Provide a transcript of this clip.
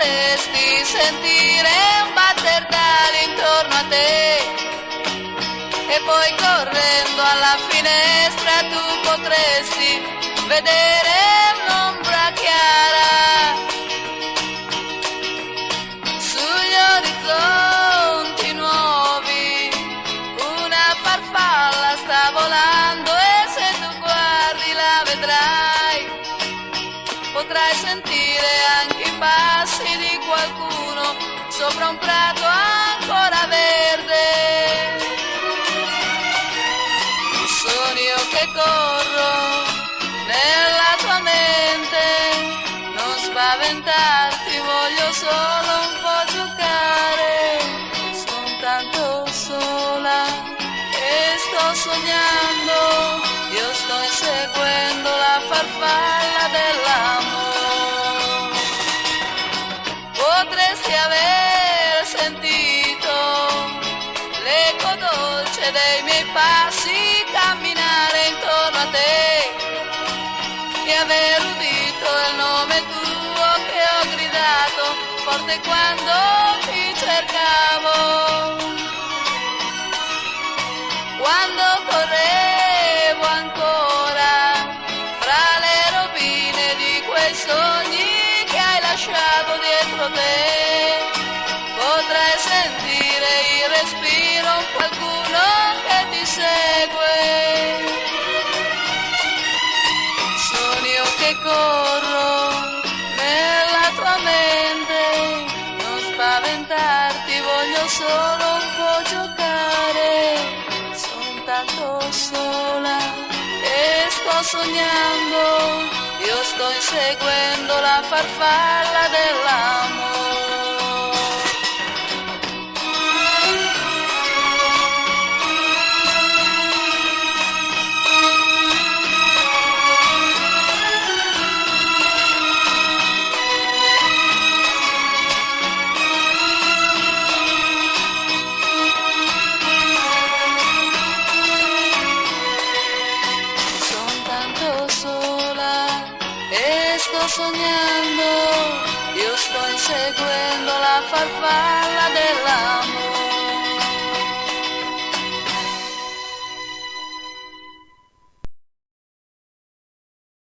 vorresti sentire un batter d'ali intorno a te, e poi correndo alla finestra tu potresti vedere un'ombra chiara sugli orizzonti nuovi. Una farfalla sta volando e se tu guardi la vedrai, potrai sentire anche i passi di qualcuno sopra un prato ancora verde. Sono io che corro nella tua mente, non spaventarti, voglio solo un po' giocare. Sono tanto sola e sto sognando, io sto inseguendo la farfalla dell'amore. Potresti aver sentito l'eco dolce dei miei passi camminare intorno a te, e aver udito il nome tuo che ho gridato forte quando ti cercavo. Quando correvo ancora fra le rovine di quei sogni che hai lasciato dietro te, potrai sentire il respiro di qualcuno che ti segue. Sono io che corro nella tua mente, non spaventarti, voglio solo un po' giocare. Sono tanto sola e sto sognando, io sto inseguendo la farfalla dell'amore. Sto sognando, io sto inseguendo la farfalla dell'amore.